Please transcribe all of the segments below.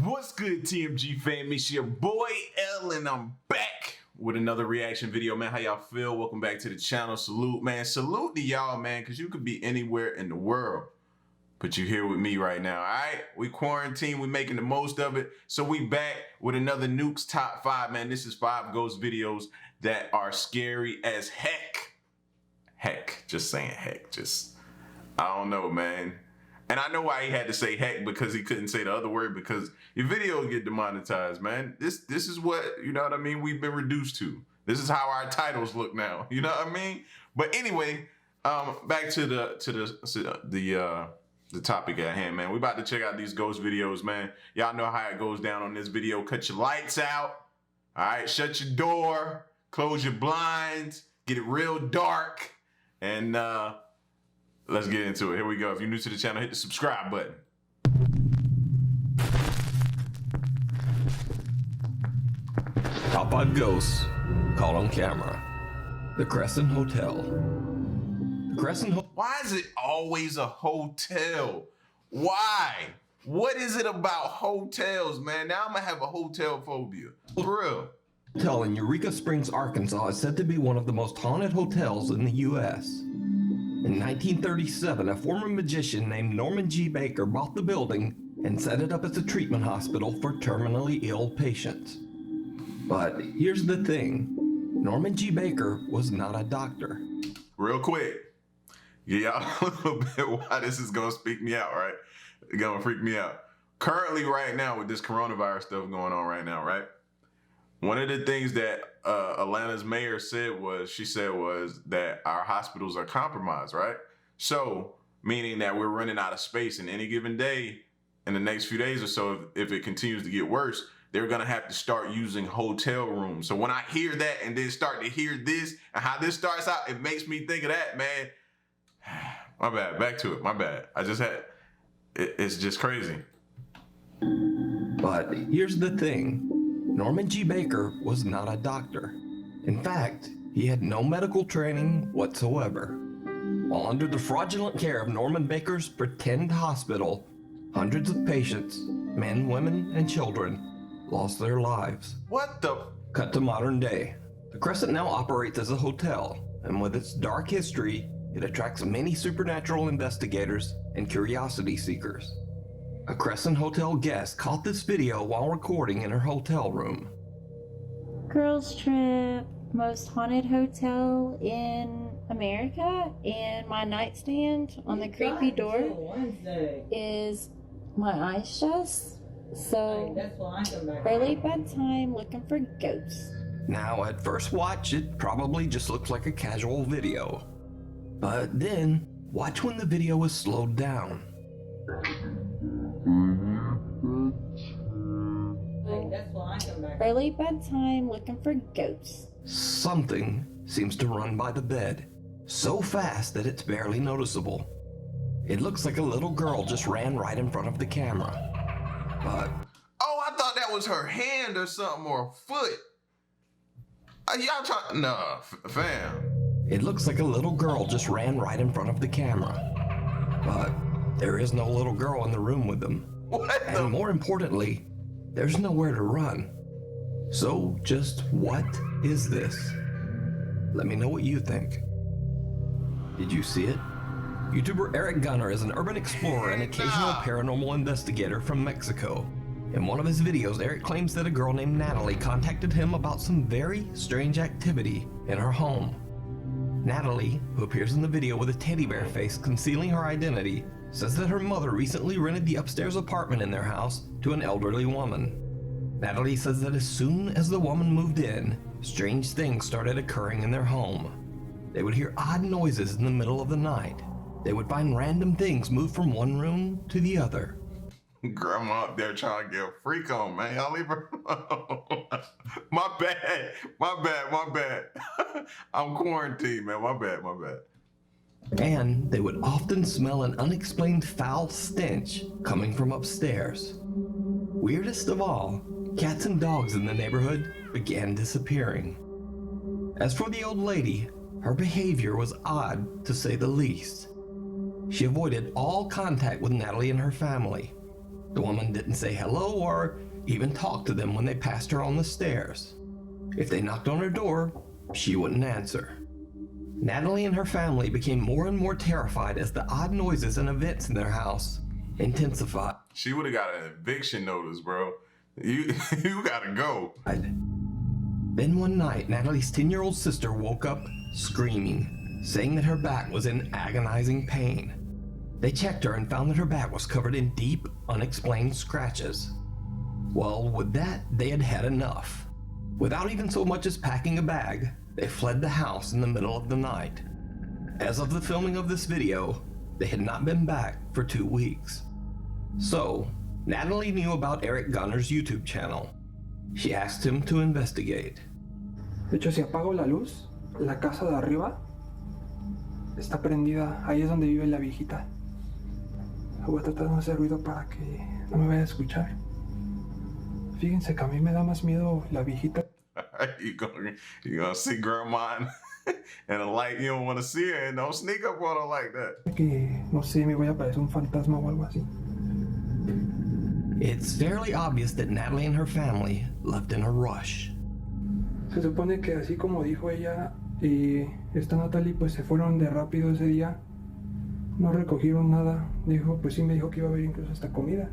What's good, TMG fam? It's your boy L, and I'm back with another reaction video, man. How y'all feel? Welcome back to the channel. Salute, man. Salute to y'all, man, because you could be anywhere in the world, but you're here with me right now, all right? We quarantine, we making the most of it, so we back with another Nukes Top 5, man. This is 5 ghost videos that are scary as heck. Heck, just saying heck, I don't know, man. And I know why he had to say heck, because he couldn't say the other word, because your video will get demonetized, man. This is what, you know what I mean, we've been reduced to. This is how our titles look now, you know what I mean? But anyway, back to the topic at hand, man. We about to check out these ghost videos, man. Y'all know how it goes down on this video. Cut your lights out, all right? Shut your door, close your blinds, get it real dark, and let's get into it. Here we go. If you're new to the channel, hit the subscribe button. Top 5 ghosts caught on camera. The Crescent Hotel. The Crescent Hotel. Why is it always a hotel? Why? What is it about hotels, man? Now I'm gonna have a hotel phobia. For real. Hotel in Eureka Springs, Arkansas is said to be one of the most haunted hotels in the U.S. In 1937, a former magician named Norman G. Baker bought the building and set it up as a treatment hospital for terminally ill patients. But here's the thing, Norman G. Baker was not a doctor. Real quick, yeah, y'all a little bit why this is gonna speak me out, right? It's gonna freak me out. Currently, right now, with this coronavirus stuff going on right now, right? One of the things that Atlanta's mayor said was that our hospitals are compromised, right? So, meaning that we're running out of space, and any given day, in the next few days or so, if it continues to get worse, they're gonna have to start using hotel rooms. So when I hear that and then start to hear this and how this starts out, it makes me think of that, man. My bad, back to it, my bad. It's just crazy. But here's the thing, Norman G. Baker was not a doctor. In fact, he had no medical training whatsoever. While under the fraudulent care of Norman Baker's pretend hospital, hundreds of patients, men, women, and children, lost their lives. What the? Cut to modern day. The Crescent now operates as a hotel, and with its dark history, it attracts many supernatural investigators and curiosity seekers. A Crescent Hotel guest caught this video while recording in her hotel room. Girls trip, most haunted hotel in America, and my nightstand on the creepy door is my eyes shut. So early bedtime, looking for ghosts. Now at first watch, it probably just looks like a casual video. But then, watch when the video is slowed down. Early bedtime, looking for ghosts. Something seems to run by the bed, so fast that it's barely noticeable. It looks like a little girl just ran right in front of the camera. But oh, I thought that was her hand or something, or a foot. Y'all trying? Nah, fam. It looks like a little girl just ran right in front of the camera. But there is no little girl in the room with them. What the? And more importantly, there's nowhere to run. So just what is this? Let me know what you think. Did you see it? YouTuber Eric Gunner is an urban explorer and occasional paranormal investigator from Mexico. In one of his videos, Eric claims that a girl named Natalie contacted him about some very strange activity in her home. Natalie, who appears in the video with a teddy bear face concealing her identity, says that her mother recently rented the upstairs apartment in their house to an elderly woman. Natalie says that as soon as the woman moved in, strange things started occurring in their home. They would hear odd noises in the middle of the night. They would find random things move from one room to the other. Grandma up there trying to get a freak on, man. Y'all leave her alone. My bad. I'm quarantined, man. My bad. And they would often smell an unexplained foul stench coming from upstairs. Weirdest of all, cats and dogs in the neighborhood began disappearing. As for the old lady, her behavior was odd to say the least. She avoided all contact with Natalie and her family. The woman didn't say hello or even talk to them when they passed her on the stairs. If they knocked on her door, she wouldn't answer. Natalie and her family became more and more terrified as the odd noises and events in their house intensified. She would have got an eviction notice, bro. You gotta go. Then one night, Natalie's 10-year-old sister woke up screaming, saying that her back was in agonizing pain. They checked her and found that her back was covered in deep, unexplained scratches. Well, with that, they had had enough. Without even so much as packing a bag, they fled the house in the middle of the night. As of the filming of this video, they had not been back for 2 weeks. So, Natalie knew about Eric Gunner's YouTube channel. She asked him to investigate. De hecho, si apago la luz, la casa de arriba está prendida. Ahí es donde vive la viejita. Voy a tratar de no hacer ruido para que no me vaya a escuchar. Fíjense que a mí me da más miedo la viejita. you gonna see grandma and a light you don't want to see her, and don't sneak up on her like that. Que no sé, me voy a parecer un fantasma o algo así. It's fairly obvious that Natalie and her family left in a rush. Se supone que así como dijo ella, esta Natalie pues se fueron de rápido ese día. No recogieron nada. Dijo, pues sí me dijo que iba a haber incluso hasta comida.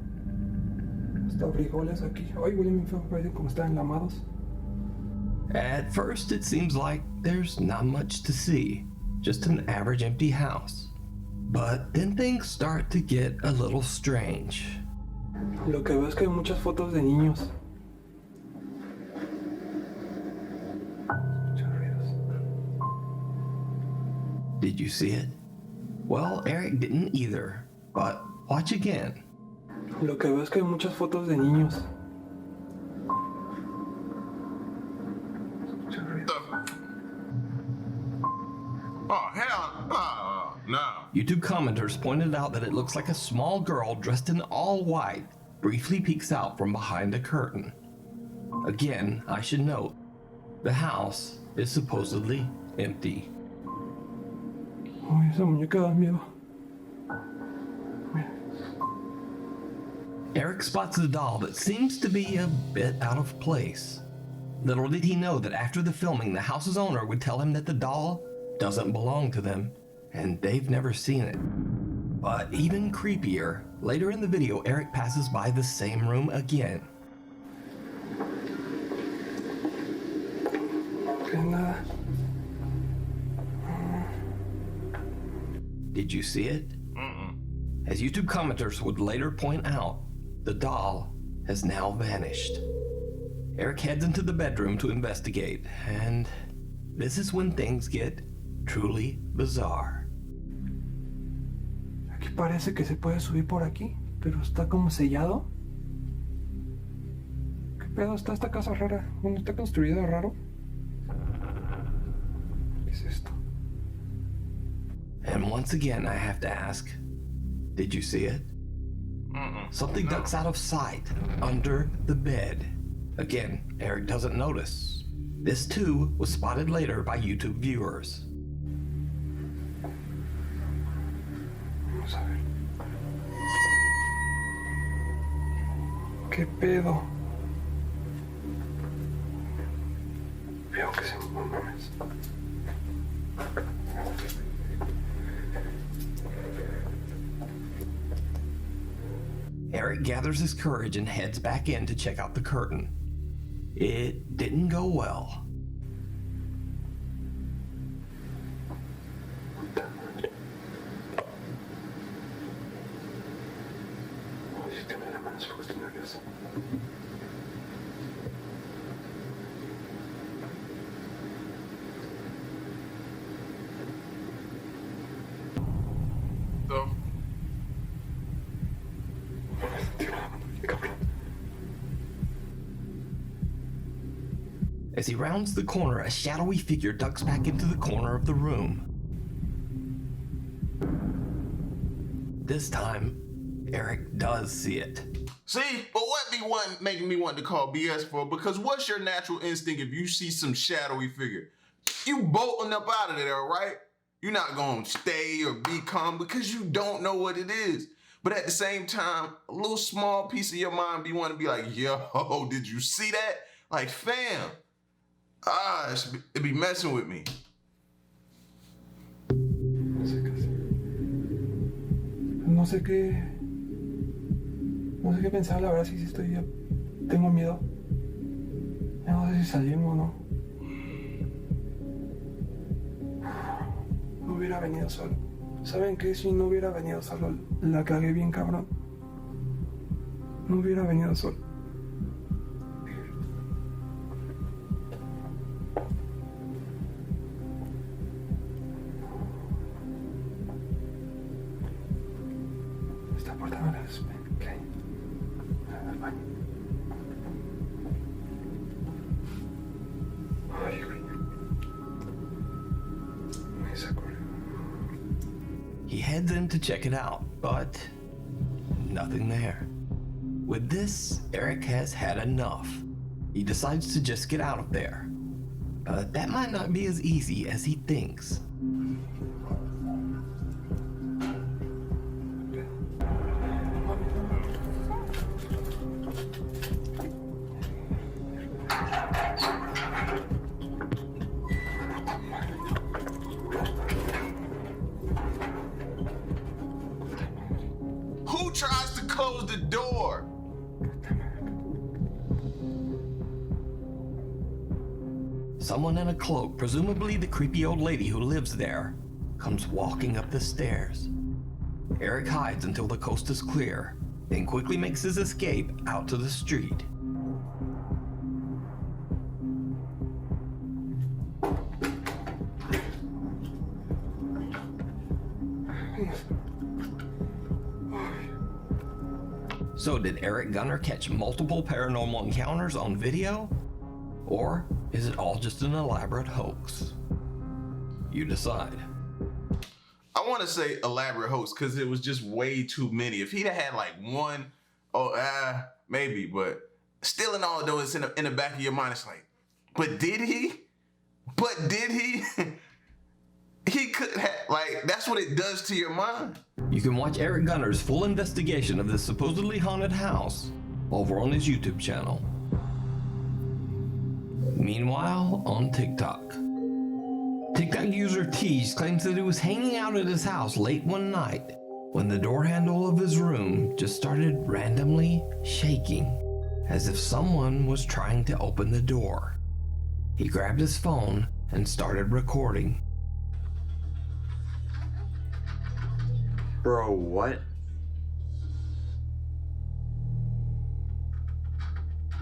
Hasta frijoles aquí. Ay, huelen bien feo, parecen como están enlamados. At first, it seems like there's not much to see, just an average empty house. But then things start to get a little strange. Lo que veo es que hay muchas fotos de niños. Muchos ruidos. Did you see it? Well, Eric didn't either, but watch again. Lo que veo es que hay muchas fotos de niños. Muchos ruidos. Oh, hell no. YouTube commenters pointed out that it looks like a small girl dressed in all white briefly peeks out from behind a curtain. Again, I should note, the house is supposedly empty. Ay, esa muñeca da miedo. Eric spots a doll that seems to be a bit out of place. Little did he know that after the filming, the house's owner would tell him that the doll doesn't belong to them, and they've never seen it. But even creepier, later in the video, Eric passes by the same room again. Nada. Did you see it? As YouTube commenters would later point out, the doll has now vanished. Eric heads into the bedroom to investigate, and this is when things get truly bizarre. Aquí parece que se puede subir por aquí, pero está como sellado. ¿Qué pedo? Está esta casa rara. Bueno, está construida raro. ¿Qué es esto? And once again, I have to ask, did you see it? Something ducks out of sight under the bed. Again, Eric doesn't notice. This too was spotted later by YouTube viewers. Vamos a ver. ¿Qué pedo? Veo que se mames. Eric gathers his courage and heads back in to check out the curtain. It didn't go well. So, As he rounds the corner, a shadowy figure ducks back into the corner of the room. This time, Eric does see it. see, but what be one making me want to call BS for? Because what's your natural instinct if you see some shadowy figure? You bolting up out of there, right? you're not gonna stay or be calm because you don't know what it is. But at the same time, a little small piece of your mind be wanting to be like, yo, did you see that? Like, fam, it be messing with me. No sé qué hacer. No sé qué. No sé qué pensar, la verdad, si estoy ya. Tengo miedo. Ya no sé si salimos o no. No hubiera venido solo. ¿Saben qué? Si no hubiera venido solo, la cagué bien cabrón. No hubiera venido solo. Esta puerta no la despe. Ok. Al baño. Ay, güey. Me sacó. He heads in to check it out, but nothing there. With this, Eric has had enough. He decides to just get out of there. But that might not be as easy as he thinks. Who tries to close the door? Someone in a cloak, presumably the creepy old lady who lives there, comes walking up the stairs. Eric hides until the coast is clear, then quickly makes his escape out to the street. So did Eric Gunner catch multiple paranormal encounters on video? Or is it all just an elaborate hoax? You decide. I want to say elaborate hoax because it was just way too many. If he'd have had like one, maybe, but still in all though, it's in the back of your mind. It's like, but did he? He could have, like, that's what it does to your mind. You can watch Eric Gunner's full investigation of this supposedly haunted house over on his YouTube channel. Meanwhile, on TikTok. TikTok user Tease claims that he was hanging out at his house late one night when the door handle of his room just started randomly shaking, as if someone was trying to open the door. He grabbed his phone and started recording. Bro, what?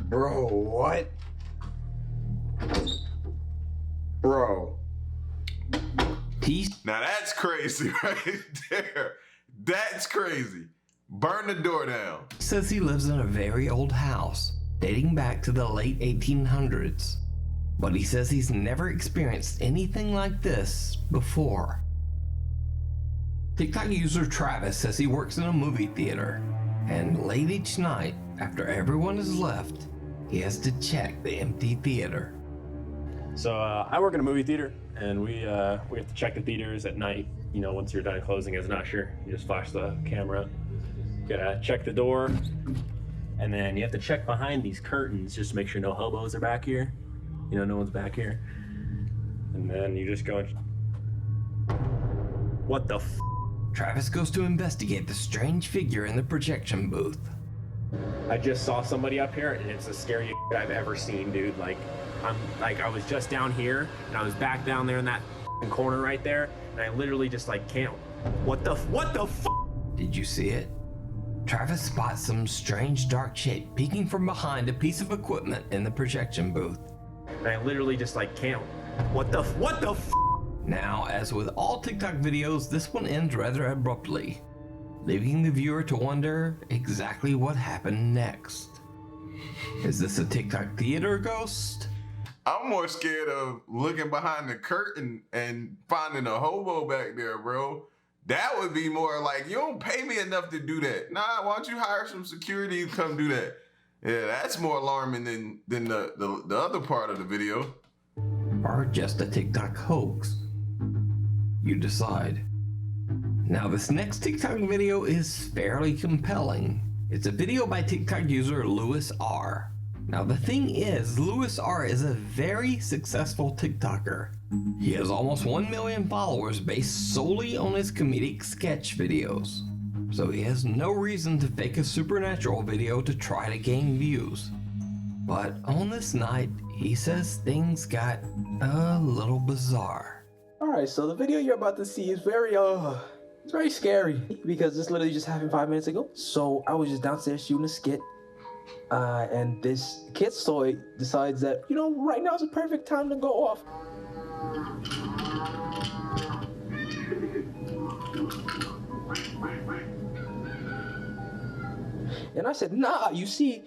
Bro, what? Bro. Tease Now that's crazy right there. That's crazy. Burn the door down. says he lives in a very old house dating back to the late 1800s, but he says he's never experienced anything like this before. TikTok user Travis says he works in a movie theater, and late each night, after everyone has left, he has to check the empty theater. So I work in a movie theater, and we have to check the theaters at night. You know, once you're done closing as an usher, you just flash the camera. You gotta check the door, and then you have to check behind these curtains just to make sure no hobos are back here. You know, no one's back here. And then you just go and... What the f? Travis goes to investigate the strange figure in the projection booth. I just saw somebody up here, and it's the scariest I've ever seen, dude. Like, I was just down here, and I was back down there in that corner right there, and I literally just like can't. What the f? Did you see it? Travis spots some strange dark shape peeking from behind a piece of equipment in the projection booth. And I literally just like can't. What the f? Now, as with all TikTok videos, this one ends rather abruptly, leaving the viewer to wonder exactly what happened next. Is this a TikTok theater ghost? I'm more scared of looking behind the curtain and finding a hobo back there, bro. That would be more like, you don't pay me enough to do that. Nah, why don't you hire some security to come do that? Yeah, that's more alarming than the other part of the video. Or just a TikTok hoax? You decide. Now this next TikTok video is fairly compelling. It's a video by TikTok user Louis R. Now the thing is, Louis R is a very successful TikToker. He has almost 1 million followers based solely on his comedic sketch videos. So he has no reason to fake a supernatural video to try to gain views. But on this night, he says things got a little bizarre. Alright, so the video you're about to see is it's very scary because this literally just happened 5 minutes ago. So I was just downstairs shooting a skit, and this kid's toy decides that, you know, right now is a perfect time to go off. And I said, nah, you see,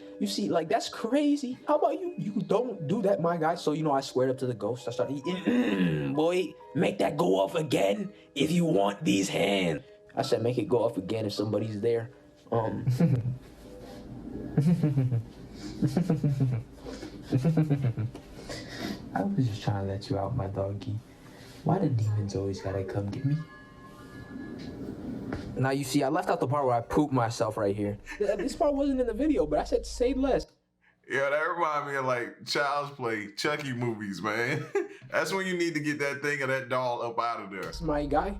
like, that's crazy. How about you don't do that, my guy? So, you know, I squared up to the ghost. I started eating, boy, make that go off again if you want these hands. I said, make it go off again if somebody's there. I was just trying to let you out, my doggy. Why the demons always gotta come get me? Now you see, I left out the part where I pooped myself right here. This part wasn't in the video, but I said say less. Yeah, that reminds me of like Child's Play, Chucky movies, man. That's when you need to get that thing or that doll up out of there. That's my guy.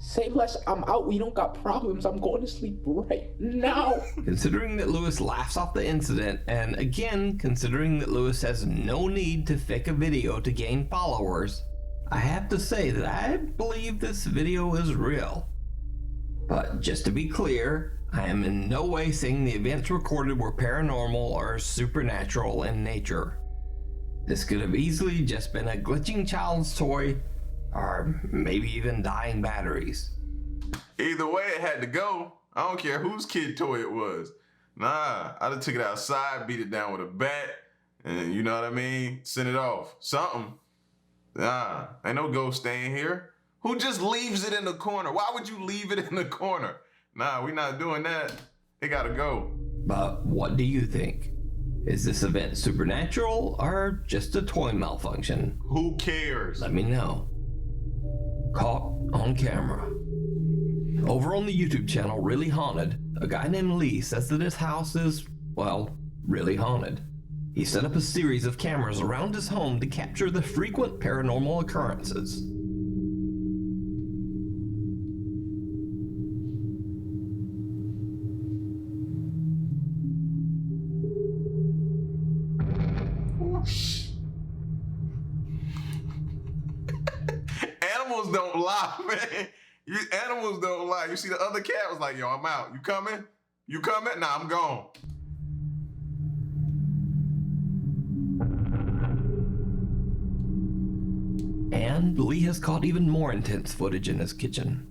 Say less, I'm out. We don't got problems. I'm going to sleep right now. Considering that Louis laughs off the incident, and again, considering that Louis has no need to fake a video to gain followers, I have to say that I believe this video is real. But just to be clear, I am in no way saying the events recorded were paranormal or supernatural in nature. This could have easily just been a glitching child's toy, or maybe even dying batteries. Either way, it had to go. I don't care whose kid toy it was. Nah, I'd have took it outside, beat it down with a bat, and you know what I mean? Send it off. Something. Nah, ain't no ghost staying here. Who just leaves it in the corner? Why would you leave it in the corner? Nah, we not doing that. It gotta go. But what do you think? Is this event supernatural or just a toy malfunction? Who cares? Let me know. Caught on camera. Over on the YouTube channel Really Haunted, a guy named Lee says that his house is, well, really haunted. He set up a series of cameras around his home to capture the frequent paranormal occurrences. Animals don't lie, man. Animals don't lie. You see the other cat was like, yo, I'm out. You coming? You coming? Nah, I'm gone. And Lee has caught even more intense footage in his kitchen.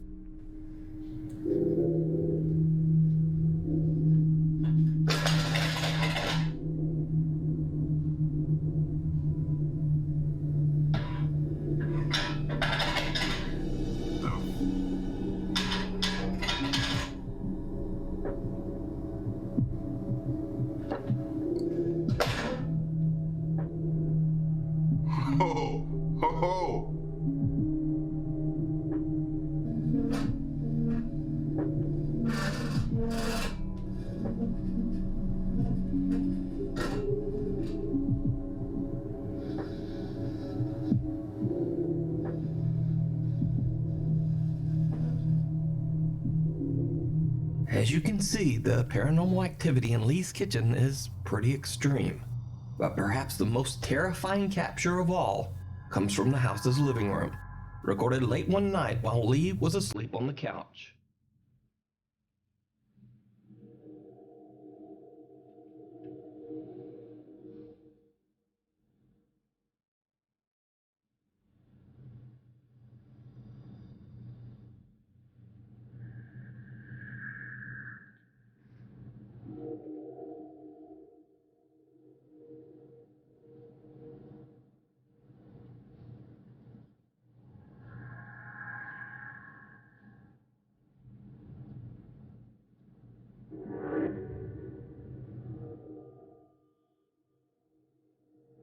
Ho, ho, ho. As you can see, the paranormal activity in Lee's kitchen is pretty extreme. But perhaps the most terrifying capture of all comes from the house's living room, recorded late one night while Lee was asleep on the couch.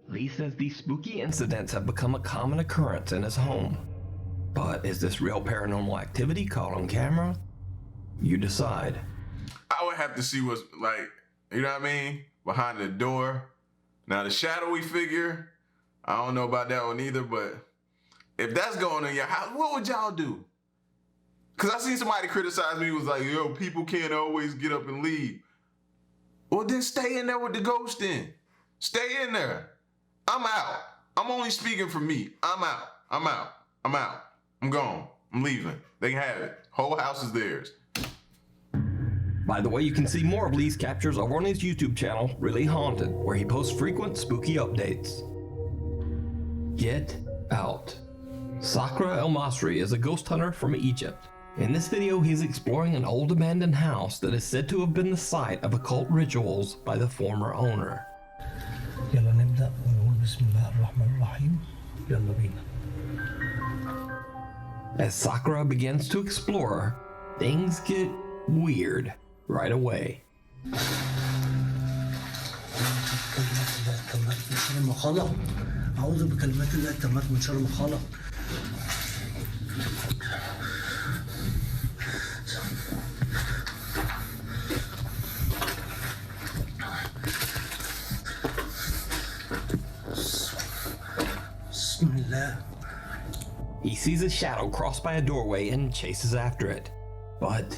Lee says these spooky incidents have become a common occurrence in his home. But is this real paranormal activity caught on camera? You decide. I would have to see what's like, you know what I mean? Behind the door. Now the shadowy figure, I don't know about that one either, but if that's going on in your house, what would y'all do? Cause I seen somebody criticize me, was like, yo, people can't always get up and leave. Well, then stay in there with the ghost then. Stay in there. I'm out. I'm only speaking for me. I'm out. I'm out. I'm out. I'm gone. I'm leaving. They can have it. Whole house is theirs. By the way, you can see more of Lee's captures over on his YouTube channel, Really Haunted, where he posts frequent spooky updates. Get out. Sakra El Masri is a ghost hunter from Egypt. In this video, he's exploring an old abandoned house that is said to have been the site of occult rituals by the former owner. يلا نبدأ ونقول بسم الله الرحمن الرحيم. يلا بينا. As Sakura begins to explore, things get weird right away. أعوذ بكلمات الله التامات من شر ما خلق. بسم الله. He sees a shadow cross by a doorway and chases after it, but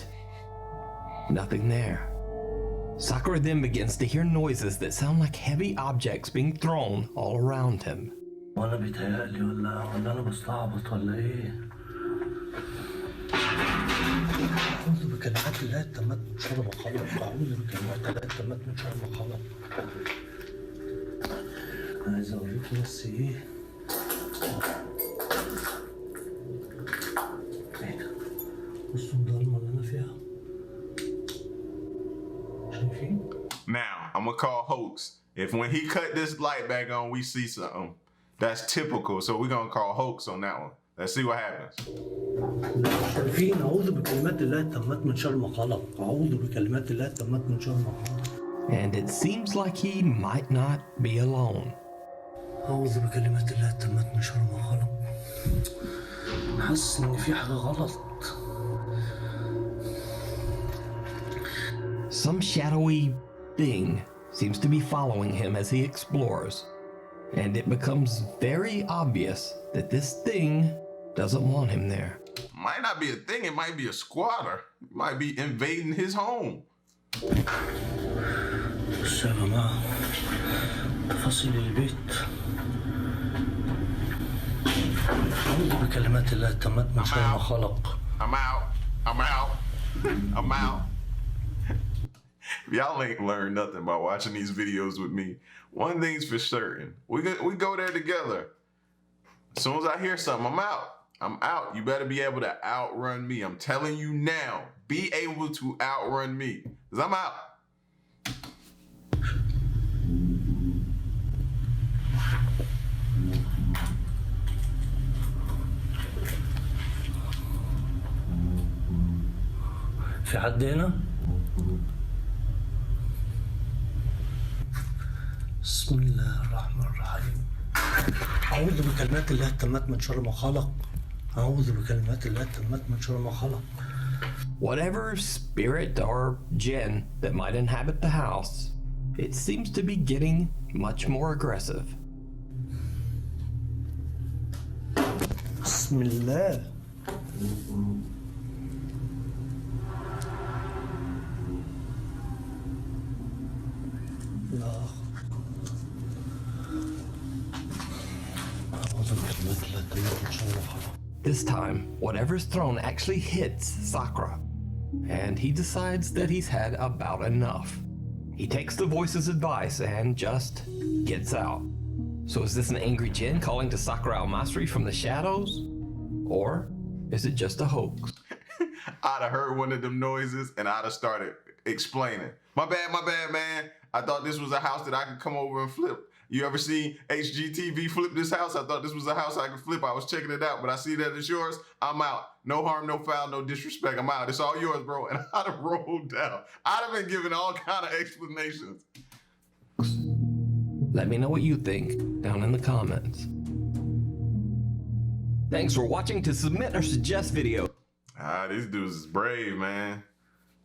nothing there. Sakura then begins to hear noises that sound like heavy objects being thrown all around him. وأنا بيتهيألي ولا أنا بستعبط ولا إيه؟ أعوذ بكلمات الله التامات من شر ما خلق. أعوذ بكلمات الله التامات من شر ما خلق. عايز أوريك بس إيه؟ إيه ده؟ بصوا الضلمة اللي أنا فيها. شايفين؟ Now, I'm gonna call hoax. If when he cut this light back on, we see something, that's typical. So we're gonna call hoax on that one. Let's see what happens. شايفين؟ أعوذ بكلمات الله التامات من شر ما خلق. أعوذ بكلمات الله التامات من شر ما خلق. And it seems like he might not be alone. أعوذ بكلمات الله التامات من شر ما خلق. حاسس إن في حاجة غلط. Some shadowy thing seems to be following him as he explores, and it becomes very obvious that this thing doesn't want him there. Might not be a thing, it might be a squatter. It might be invading his home. بصوا يا جماعة تفاصيل البيت. أعوذ بكلمات الله التامات من شر ما خلق. I'm out. I'm out. I'm out. Y'all ain't learned nothing by watching these videos with me. One thing's for certain. We go there together. As soon as I hear something, I'm out. I'm out. You better be able to outrun me. I'm telling you now. Be able to outrun me. Because I'm out. في حد هنا؟ بسم الله الرحمن الرحيم. أعوذ بكلمات الله التامات من شر ما خلق. أعوذ بكلمات الله التامات من شر ما خلق. Whatever spirit or jinn that might inhabit the house, it seems to be getting much more aggressive. بسم الله. لا. This time, whatever's thrown actually hits Sakura, and he decides that he's had about enough. He takes the voice's advice and just gets out. So is this an angry jinn calling to Sakura Al-Masri from the shadows? Or is it just a hoax? I'd have heard one of them noises and I'd have started explaining. My bad, man. I thought this was a house that I could come over and flip. You ever see HGTV flip this house? I thought this was a house I could flip. I was checking it out, but I see that it's yours. I'm out. No harm, no foul, no disrespect. I'm out. It's all yours, bro. And I'd have rolled down. I'd have been giving all kind of explanations. Let me know what you think down in the comments. Thanks for watching. To submit or suggest video. These dudes is brave, man.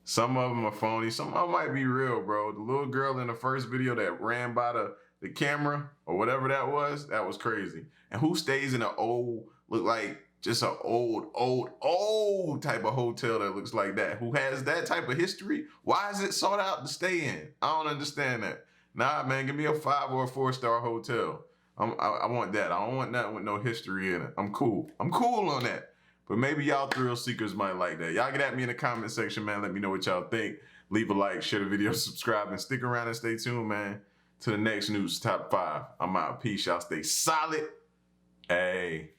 Some of them are phony. Some of them might be real, bro. The little girl in the first video that ran by the camera or whatever that was crazy. And who stays in an old, look like just an old type of hotel that looks like that? Who has that type of history? Why is it sought out to stay in? I don't understand that. Nah, man, give me a 5 or a 4-star hotel. I want that. I don't want nothing with no history in it. I'm cool. I'm cool on that. But maybe y'all thrill seekers might like that. Y'all get at me in the comment section, man. Let me know what y'all think. Leave a like, share the video, subscribe, and stick around and stay tuned, man, to the next news top 5. I'm out. Peace. Y'all stay solid. Hey.